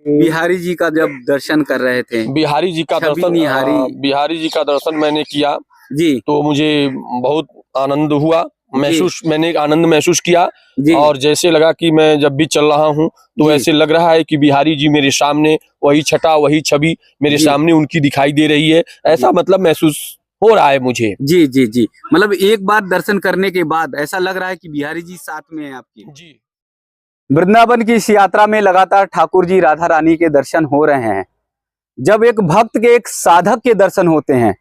बिहारी जी का जब दर्शन कर रहे थे, बिहारी जी का छवि दर्शन निहारी। बिहारी जी का दर्शन मैंने किया जी तो मुझे बहुत आनंद हुआ, जी मैंने एक आनंद महसूस किया। जी और जैसे लगा कि मैं जब भी चल रहा हूँ तो जी ऐसे लग रहा है कि बिहारी जी मेरे सामने, वही छटा वही छवि मेरे जी सामने उनकी दिखाई दे रही है, जी ऐसा मतलब महसूस हो रहा है मुझे। जी जी जी। मतलब एक बार दर्शन करने के बाद ऐसा लग रहा है कि बिहारी जी साथ में है आपकी। जी वृंदावन की इस यात्रा में लगातार ठाकुर जी राधा रानी के दर्शन हो रहे हैं। जब एक भक्त के, एक साधक के दर्शन होते हैं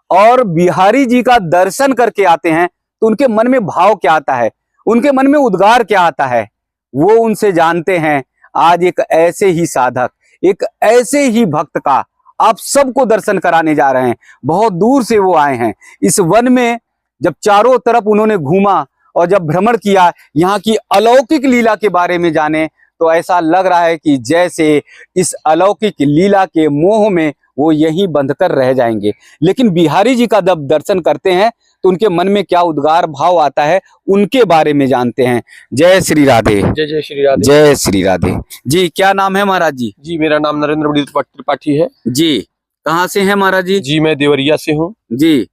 और बिहारी जी का दर्शन करके आते हैं तो उनके मन में भाव क्या आता है, उनके मन में उद्गार क्या आता है, वो उनसे जानते हैं। आज एक ऐसे ही साधक, एक ऐसे ही भक्त का आप सबको दर्शन कराने जा रहे हैं। बहुत दूर से वो आए हैं। इस वन में जब चारों तरफ उन्होंने घूमा और जब भ्रमण किया, यहाँ की अलौकिक लीला के बारे में जाने, तो ऐसा लग रहा है कि जैसे इस अलौकिक लीला के मोह में वो यहीं बंधकर रह जाएंगे। लेकिन बिहारी जी का जब दर्शन करते हैं तो उनके मन में क्या उद्गार भाव आता है, उनके बारे में जानते हैं। जय श्री राधे। जय जय श्री राधे। जय श्री राधे जी। क्या नाम है महाराज जी? जी मेरा नाम नरेंद्र बड़ी त्रिपाठी है। जी कहाँ से हैं महाराज जी? जी मैं देवरिया से हूँ। जी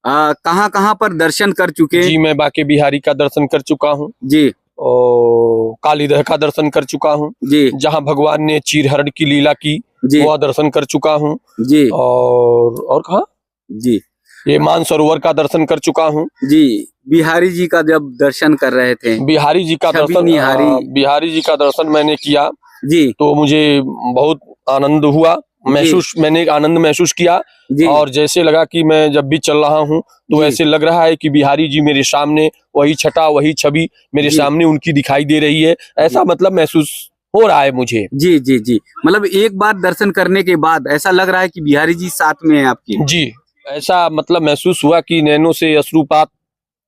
कहाँ कहाँ पर दर्शन कर चुके? जी मैं बाके बिहारी का दर्शन कर चुका हूँ जी और कालीदह का दर्शन कर चुका हूँ, जी जहाँ भगवान ने चीरहरण की लीला की जी वह दर्शन कर चुका हूँ। जी और कहा जी ये मानसरोवर का दर्शन कर चुका हूँ। जी। बिहारी जी का जब दर्शन कर रहे थे, बिहारी जी का छवि दर्शन निहारी। बिहारी जी का दर्शन मैंने किया जी तो मुझे बहुत आनंद हुआ, मैंने एक आनंद महसूस किया। जी और जैसे लगा कि मैं जब भी चल रहा हूँ तो जी ऐसे लग रहा है कि बिहारी जी मेरे सामने, वही छटा वही छवि मेरे जी सामने उनकी दिखाई दे रही है, ऐसा मतलब महसूस हो रहा है मुझे। जी जी जी। मतलब एक बार दर्शन करने के बाद ऐसा लग रहा है कि बिहारी जी साथ में है आपकी। जी ऐसा मतलब महसूस हुआ कि नैनों से अश्रुपात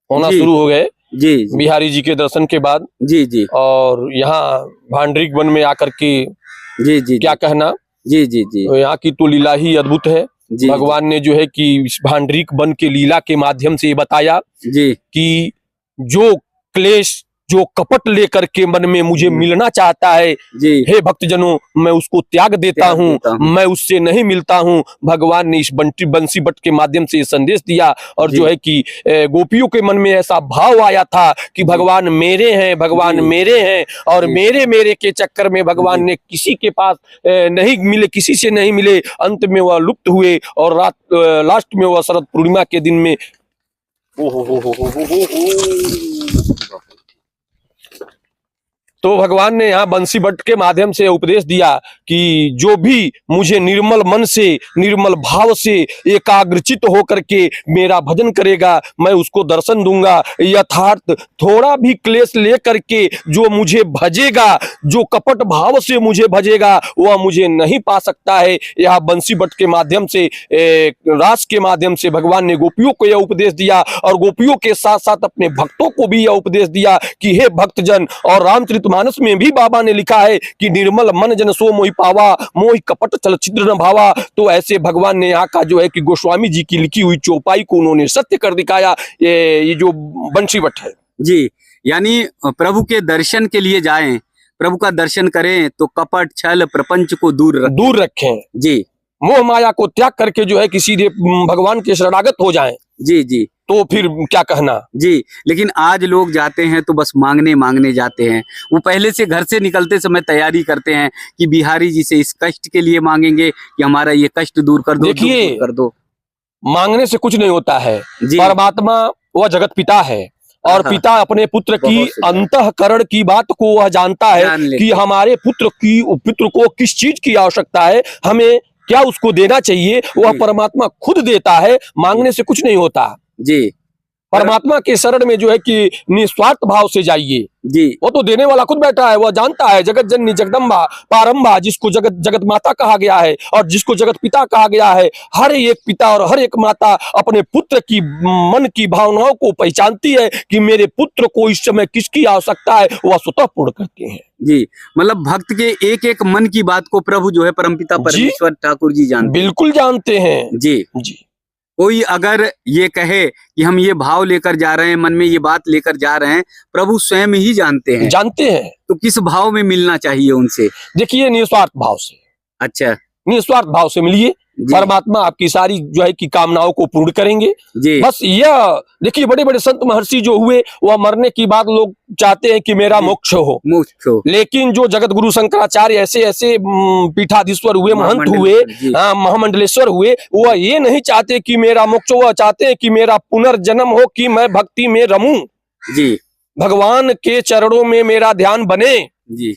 होना जी शुरू हो गए जी जी बिहारी जी के दर्शन के बाद। जी जी और यहाँ भांडरिक वन में आकर के जी जी क्या कहना, जी जी जी तो यहाँ की तो लीला ही अद्भुत है। जी भगवान ने जो है कि इस भांडरिक वन के लीला के माध्यम से ये बताया जी कि जो क्लेश, जो कपट लेकर के मन में मुझे मिलना चाहता है, जी हे भक्तजनों मैं उसको त्याग देता हूँ, मैं उससे नहीं मिलता हूँ। भगवान ने इस बंसी बट के माध्यम से संदेश दिया और जो है कि गोपियों के मन में ऐसा भाव आया था कि भगवान मेरे हैं, भगवान मेरे हैं। और मेरे मेरे के चक्कर में भगवान ने किसी के पास नहीं मिले, किसी से नहीं मिले, अंत में वह लुप्त हुए और लास्ट में वह शरद पूर्णिमा के दिन में तो भगवान ने यहाँ बंसी बट के माध्यम से उपदेश दिया कि जो भी मुझे निर्मल मन से, निर्मल भाव से एकाग्रचित होकर के मेरा भजन करेगा, मैं उसको दर्शन दूंगा। यथार्थ थोड़ा भी क्लेश लेकर के जो मुझे भजेगा, जो कपट भाव से मुझे भजेगा, वह मुझे नहीं पा सकता है। यह बंसी बट के माध्यम से, रास के माध्यम से भगवान ने गोपियों को यह उपदेश दिया और गोपियों के साथ साथ अपने भक्तों को भी यह उपदेश दिया कि हे भक्तजन, और रामचरित मानस में भी बाबा ने लिखा है कि निर्मल मन जन सो मोहि पावा, मोहि कपट चल छिद्र न भावा। तो ऐसे भगवान ने यहाँ का जो है कि गोस्वामी जी की लिखी हुई चौपाई को उन्होंने सत्य कर दिखाया। ये जो बंसी बट है जी, यानी प्रभु के दर्शन के लिए जाएं, प्रभु का दर्शन करें तो कपट छल प्रपंच को दूर रखें। जी, मोह माया को त्याग करके जो है कि सीधे भगवान के शरणागत हो जाएं। जी जी। तो फिर क्या कहना जी। लेकिन आज लोग जाते हैं तो बस मांगने जाते हैं। वो पहले से घर से निकलते समय तैयारी करते हैं कि बिहारी जी से इस कष्ट के लिए मांगेंगे कि हमारा ये कष्ट दूर कर दो, देखिए कर दो। मांगने से कुछ नहीं होता है। परमात्मा वह जगत पिता है और पिता अपने पुत्र की अंतःकरण की बात को वह जानता है कि हमारे पुत्र को किस चीज की आवश्यकता है, हमें क्या उसको देना चाहिए, वह परमात्मा खुद देता है। मांगने से कुछ नहीं होता जी। परमात्मा के शरण में जो है कि निस्वार्थ भाव से जाइए जी। वो तो देने वाला खुद बैठा है, वह जानता है। जगत जननी जगदम्बा पारंबा, जिसको जगत माता कहा गया है और जिसको जगत पिता कहा गया है, हर एक पिता और हर एक माता अपने पुत्र की मन की भावनाओं को पहचानती है कि मेरे पुत्र को इस समय किसकी आवश्यकता है, वह स्वतः पूर्ण करते हैं जी। मतलब भक्त के एक एक मन की बात को प्रभु जो है परमपिता परमेश्वर ठाकुर जी जानते हैं। बिल्कुल जानते हैं जी जी। कोई अगर ये कहे कि हम ये भाव लेकर जा रहे हैं, मन में ये बात लेकर जा रहे हैं, प्रभु स्वयं ही जानते हैं, जानते हैं। तो किस भाव में मिलना चाहिए उनसे? देखिए, निस्वार्थ भाव से, अच्छा निस्वार्थ भाव से मिलिए, जी। परमात्मा आपकी सारी जो है कि कामनाओं को पूर्ण करेंगे। जी बस यह देखिए, बड़े बड़े संत महर्षि जो हुए, वह मरने की बाद लोग चाहते हैं कि मेरा जी। मोक्ष हो, मोक्ष हो। लेकिन जो जगत गुरु शंकराचार्य ऐसे ऐसे पीठाधीश्वर हुए, महंत हुए, जी। महामंडलेश्वर हुए, वह ये नहीं चाहते कि मेरा मोक्ष, वह चाहते हैं कि मेरा पुनर्जन्म हो, कि मैं भक्ति में रमूं, जी भगवान के चरणों में मेरा ध्यान बने। जी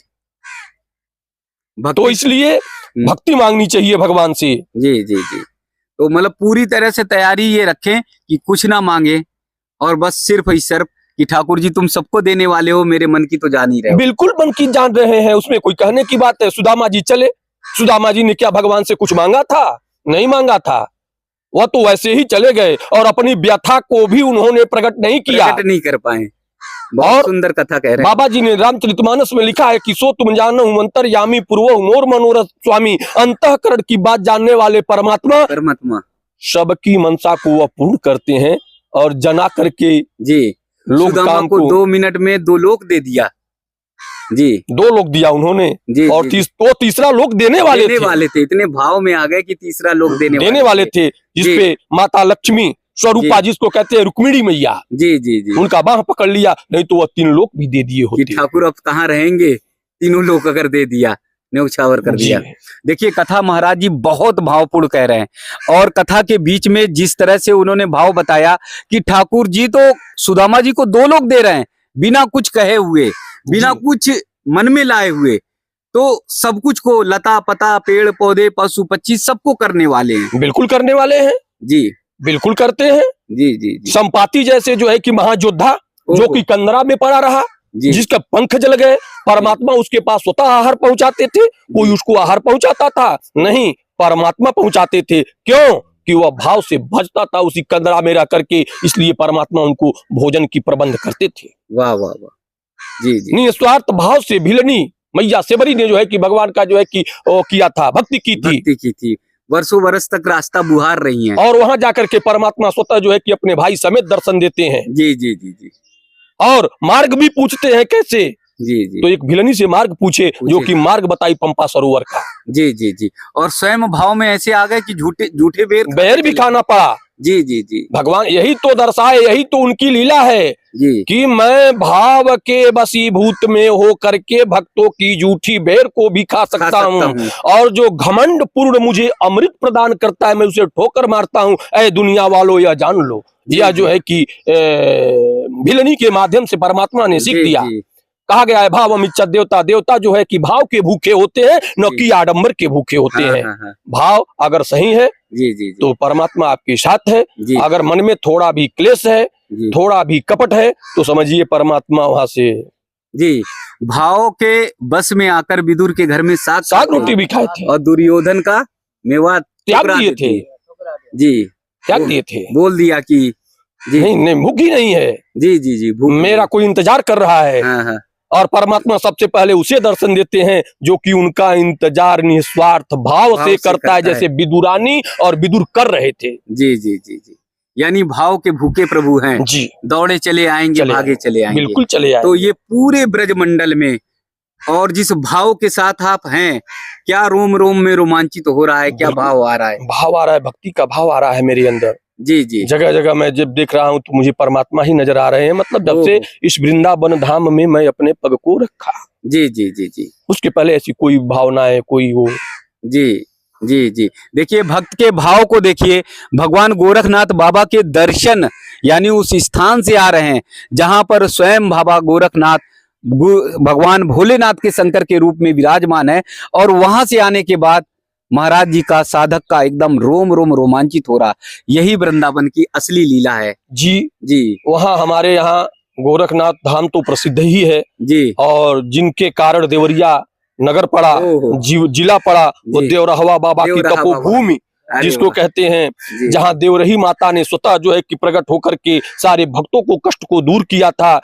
तो इसलिए भक्ति मांगनी चाहिए भगवान से। जी जी जी तो मतलब पूरी तरह से तैयारी ये रखें कि कुछ ना मांगे, और बस सिर्फ ही सिर्फ कि ठाकुर जी तुम सबको देने वाले हो, मेरे मन की तो जान ही रहे हो। बिल्कुल मन की जान रहे हैं, उसमें कोई कहने की बात है। सुदामा जी चले, सुदामा जी ने क्या भगवान से कुछ मांगा था? नहीं मांगा था, वह तो वैसे ही चले गए और अपनी व्यथा को भी उन्होंने प्रकट नहीं किया, प्रकट नहीं कर पाए। बहुत और सुंदर कथा कह रहे हैं। बाबा जी ने रामचरितमानस में लिखा है कि सो तुम जानो अंतर्यामी पूर्व मोर मनोरथ स्वामी, अंतःकरण की बात जानने वाले परमात्मा परमात्मा सबकी मनसा को वह पूर्ण करते हैं, और जना करके जी लोग सुदामा काम को को 2 मिनट में 2 लोक दे दिया। जी 2 लोग दिया उन्होंने, जी और जी, तो तीसरा लोग देने वाले थे, इतने भाव में आ गए कि तीसरा लोक देने वाले थे, जिसपे माता लक्ष्मी स्वरूपा जी। जिसको कहते हैं रुक्मिणी मैया, जी जी जी उनका बाह पकड़ लिया, नहीं तो वह 3 लोग भी दे दिए कि होते। ठाकुर अब कहाँ रहेंगे, तीनों लोग अगर दे दिया, न्यौछावर कर जी। दिया। देखिए कथा महाराज जी बहुत भावपूर्ण कह रहे हैं, और कथा के बीच में जिस तरह से उन्होंने भाव बताया कि ठाकुर जी तो सुदामा जी को 2 लोग दे रहे हैं, बिना कुछ कहे हुए, बिना कुछ मन में लाए हुए, तो सब कुछ को, लता पता पेड़ पौधे पशु पक्षी सबको करने वाले हैं। बिल्कुल करने वाले हैं, जी बिल्कुल करते हैं। जी जी जी संपाति जैसे जो है कि महायोद्धा, जो ओहो। कि कंदरा में पड़ा रहा, जी जिसका पंख जल गए, परमात्मा उसके पास स्वतः आहार पहुंचाते थे। कोई उसको आहार पहुंचाता था? नहीं, परमात्मा पहुंचाते थे। क्यों? कि वह भाव से भजता था उसी कंदरा में रह करके, इसलिए परमात्मा उनको भोजन की प्रबंध करते थे। वाह वाह वाह। जी जी निस्वार्थ भाव से भिलनी मैया सेबरी ने जो है कि भगवान का जो है कि किया था, भक्ति की थी, वर्षों वर्ष तक रास्ता बुहार रही हैं। और वहां जाकर के परमात्मा स्वतः जो है कि अपने भाई समेत दर्शन देते हैं। जी जी जी जी और मार्ग भी पूछते हैं कैसे? जी जी तो एक भिलनी से मार्ग पूछे, जो कि मार्ग बताई पंपा सरोवर का। जी जी जी और स्वयं भाव में ऐसे आ गए कि झूठे बेर भी खाना पड़ा। जी जी जी भगवान यही तो दर्शाए, यही तो उनकी लीला है जी कि मैं भाव के बसीभूत में हो करके भक्तों की झूठी बेर को भी खा सकता हूँ, और जो घमंड पूर्ण मुझे अमृत प्रदान करता है, मैं उसे ठोकर मारता हूँ। ऐ दुनिया वालों यह जान लो। यह जो है कि भिलनी के माध्यम से परमात्मा ने सीख दिया। कहा गया है भाव अमिच्छा देवता, देवता जो है कि भाव के भूखे होते हैं, न कि आडंबर के भूखे होते हैं। भाव अगर सही है जी तो परमात्मा आपके साथ है। जी। अगर मन में थोड़ा भी क्लेश है, थोड़ा भी कपट है, तो समझिए परमात्मा वहां से। जी भाव के बस में आकर विदुर के घर में साग रोटी भी खाए थे, और दुर्योधन का मेवा त्याग दिए थे। जी त्याग दिए थे, बोल दिया कि जी नहीं भूखी नहीं है, जी जी जी मेरा कोई इंतजार कर रहा है। हाँ। और परमात्मा सबसे पहले उसे दर्शन देते हैं जो कि उनका इंतजार निस्वार्थ भाव से करता है, जैसे विदुरानी और विदुर कर रहे थे। जी जी जी जी यानी भाव के भूखे प्रभु हैं जी, दौड़े चले आएंगे, भागे चले आएंगे, बिल्कुल चले आएंगे। तो ये पूरे ब्रजमंडल में और जिस भाव के साथ आप हैं, क्या रोम रोम में रोमांचित हो रहा है, क्या भाव आ रहा है? भाव आ रहा है, भक्ति का भाव आ रहा है मेरे अंदर। जी जी जगह जगह मैं जब देख रहा हूँ तो मुझे परमात्मा ही नजर आ रहे हैं। मतलब जब से इस वृंदावन धाम में मैं अपने पग को रखा, जी जी जी जी उसके पहले ऐसी कोई भावना है, कोई वो। जी जी जी देखिए भक्त के भाव को देखिए। भगवान गोरखनाथ बाबा के दर्शन यानी उस स्थान से आ रहे हैं जहां पर स्वयं बाबा गोरखनाथ भगवान भोलेनाथ के शंकर के रूप में विराजमान है, और वहां से आने के बाद महाराज जी का, साधक का एकदम रोम रोम रोमांचित हो रहा। यही वृंदावन की असली लीला है। जी जी वहाँ हमारे यहाँ गोरखनाथ धाम तो प्रसिद्ध ही है जी, और जिनके कारण देवरिया नगर पड़ा, जिला पड़ा, वो देवरहवा बाबा की तपोभूमि जिसको कहते हैं, जहाँ देवरही माता ने स्वतः जो है कि प्रकट होकर के सारे भक्तों को कष्ट को दूर किया था।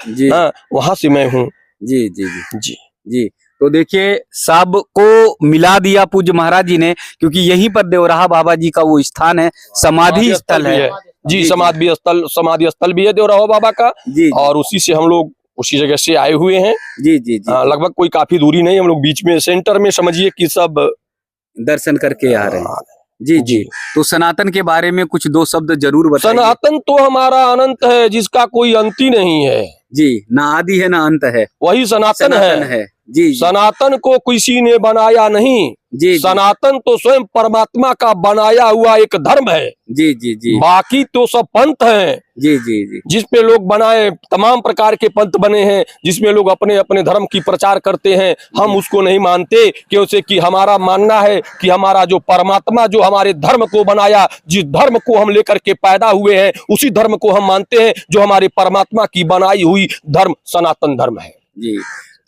वहां से मैं हूँ। जी जी जी जी जी तो देखिए सबको मिला दिया पूज्य महाराज जी ने, क्योंकि यहीं पर देवराहा बाबा जी का वो स्थान है, समाधि स्थल भी है। जी, समाधि स्थल भी है देवराहा बाबा का। जी और उसी से हम लोग उसी जगह से आए हुए हैं। जी जी जी लगभग कोई काफी दूरी नहीं, हम लोग बीच में सेंटर में समझिए कि सब दर्शन करके आ रहे हैं। जी जी। तो सनातन के बारे में कुछ दो शब्द जरूर बताइए। सनातन तो हमारा अनंत है, जिसका कोई अंत ही नहीं है। जी, ना आदि है ना अंत है, वही सनातन है। जी जी सनातन को किसी ने बनाया नहीं। जी सनातन तो स्वयं परमात्मा का बनाया हुआ एक धर्म है। जी जी जी बाकी तो सब पंथ हैं। जी जी जी जिस पे लोग बनाए, तमाम प्रकार के पंथ बने हैं, जिसमें लोग अपने अपने धर्म की प्रचार करते हैं। हम उसको नहीं मानते, क्योंकि कि हमारा मानना है कि हमारा जो परमात्मा जो हमारे धर्म को बनाया, जिस धर्म को हम लेकर के पैदा हुए हैं, उसी धर्म को हम मानते हैं, जो हमारे परमात्मा की बनाई हुई धर्म सनातन धर्म है। जी।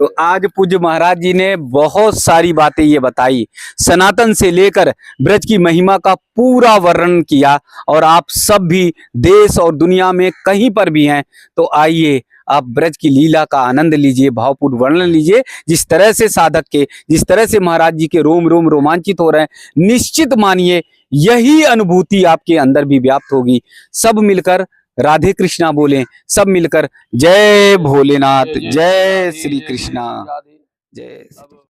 तो आज पूज्य महाराज जी ने बहुत सारी बातें ये बताई, सनातन से लेकर ब्रज की महिमा का पूरा वर्णन किया। और आप सब भी देश और दुनिया में कहीं पर भी हैं तो आइए आप ब्रज की लीला का आनंद लीजिए, भावपूर्ण वर्णन लीजिए। जिस तरह से साधक के, जिस तरह से महाराज जी के रोम रोम रोमांचित हो रहे हैं, निश्चित मानिए यही अनुभूति आपके अंदर भी व्याप्त होगी। सब मिलकर राधे कृष्णा बोलें, सब मिलकर जय भोलेनाथ, जय श्री कृष्णा, जय।